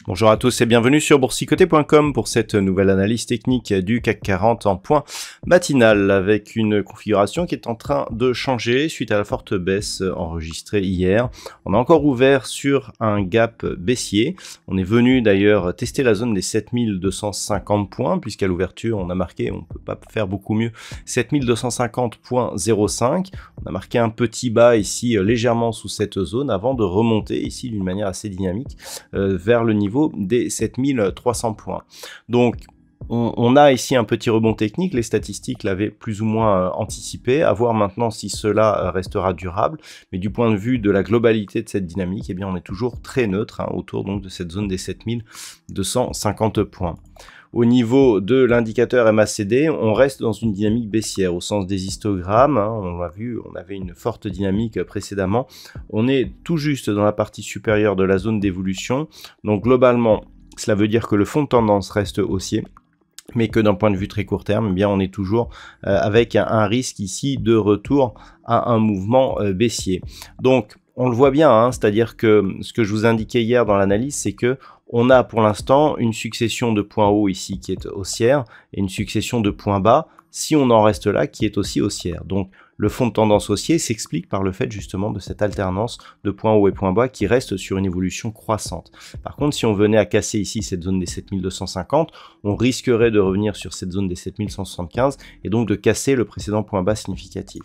Bonjour à tous et bienvenue sur boursicoté.com pour cette nouvelle analyse technique du CAC 40 en point matinal avec une configuration qui est en train de changer suite à la forte baisse enregistrée hier. On a encore ouvert sur un gap baissier. On est venu d'ailleurs tester la zone des 7250 points puisqu'à l'ouverture on a marqué, on ne peut pas faire beaucoup mieux, 7250.05. On a marqué un petit bas ici légèrement sous cette zone avant de remonter ici d'une manière assez dynamique vers le niveau des 7300 points. Donc on a ici un petit rebond technique, les statistiques l'avaient plus ou moins anticipé, à voir maintenant si cela restera durable, mais du point de vue de la globalité de cette dynamique, eh bien on est toujours très neutre, autour donc de cette zone des 7250 points. Au niveau de l'indicateur MACD, on reste dans une dynamique baissière au sens des histogrammes. On l'a vu, on avait une forte dynamique précédemment. On est tout juste dans la partie supérieure de la zone d'évolution. Donc globalement, cela veut dire que le fond de tendance reste haussier, mais que d'un point de vue très court terme, eh bien on est toujours avec un risque ici de retour à un mouvement baissier. Donc on le voit bien, c'est-à-dire que ce que je vous indiquais hier dans l'analyse, c'est que on a pour l'instant une succession de points hauts ici qui est haussière et une succession de points bas, si on en reste là, qui est aussi haussière. Donc le fond de tendance haussier s'explique par le fait justement de cette alternance de points hauts et points bas qui reste sur une évolution croissante. Par contre, si on venait à casser ici cette zone des 7250, on risquerait de revenir sur cette zone des 7175 et donc de casser le précédent point bas significatif.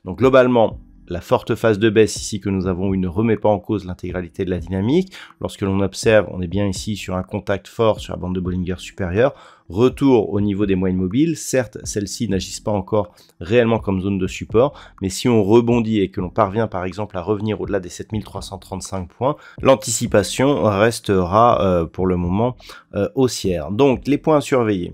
Donc globalement, la forte phase de baisse ici que nous avons eue ne remet pas en cause l'intégralité de la dynamique. Lorsque l'on observe, on est bien ici sur un contact fort sur la bande de Bollinger supérieure. Retour au niveau des moyennes mobiles. Certes, celles-ci n'agissent pas encore réellement comme zone de support, mais si on rebondit et que l'on parvient par exemple à revenir au-delà des 7335 points, l'anticipation restera pour le moment haussière. Donc les points à surveiller.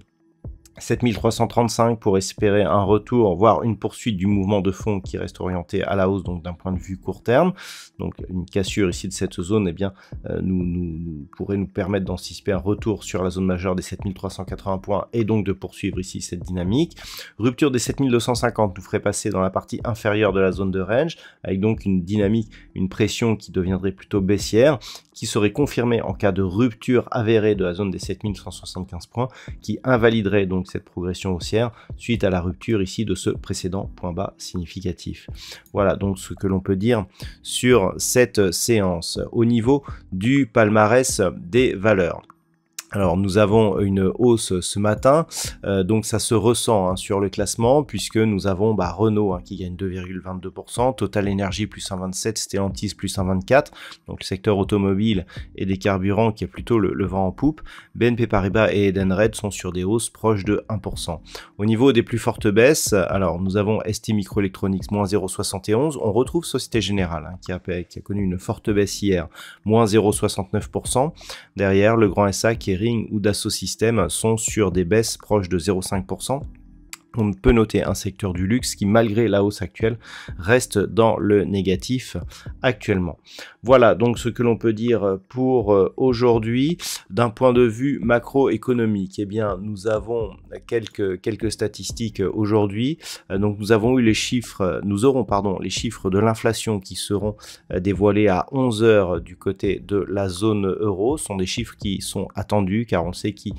7335 pour espérer un retour, voire une poursuite du mouvement de fond qui reste orienté à la hausse, donc d'un point de vue court terme. Donc une cassure ici de cette zone, eh bien, pourrait nous permettre d'anticiper un retour sur la zone majeure des 7380 points et donc de poursuivre ici cette dynamique. Rupture des 7250 nous ferait passer dans la partie inférieure de la zone de range, avec donc une dynamique, une pression qui deviendrait plutôt baissière, qui serait confirmée en cas de rupture avérée de la zone des 7175 points, qui invaliderait donc cette progression haussière suite à la rupture ici de ce précédent point bas significatif. Voilà donc ce que l'on peut dire sur cette séance. Au niveau du palmarès des valeurs. Alors nous avons une hausse ce matin, donc ça se ressent sur le classement puisque nous avons Renault qui gagne 2,22%, Total Energy plus 1,27%, Stellantis plus 1,24%, donc le secteur automobile et des carburants qui est plutôt le vent en poupe. BNP Paribas et Edenred sont sur des hausses proches de 1%. Au niveau des plus fortes baisses, alors nous avons STMicroelectronics moins 0,71%, on retrouve Société Générale qui a connu une forte baisse hier, moins 0,69%, derrière le Grand SA qui est ou Dassault Systèmes sont sur des baisses proches de 0,5%. On peut noter un secteur du luxe qui, malgré la hausse actuelle, reste dans le négatif actuellement. Voilà donc ce que l'on peut dire pour aujourd'hui. D'un point de vue macroéconomique, eh bien, nous avons quelques statistiques aujourd'hui. Donc, nous aurons les chiffres de l'inflation qui seront dévoilés à 11 h du côté de la zone euro. Ce sont des chiffres qui sont attendus car on sait qu'ils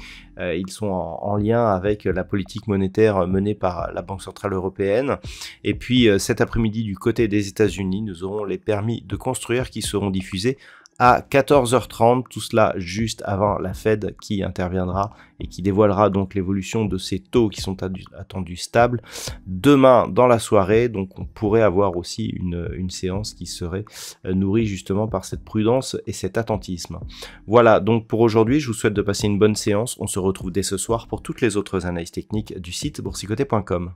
sont en lien avec la politique monétaire menée par la Banque Centrale Européenne. Et puis cet après-midi du côté des États-Unis, nous aurons les permis de construire qui seront diffusés à 14 h 30, tout cela juste avant la Fed qui interviendra et qui dévoilera donc l'évolution de ces taux qui sont attendus stables demain dans la soirée. Donc on pourrait avoir aussi une séance qui serait nourrie justement par cette prudence et cet attentisme. Voilà donc pour aujourd'hui, je vous souhaite de passer une bonne séance. On se retrouve dès ce soir pour toutes les autres analyses techniques du site boursicoté.com.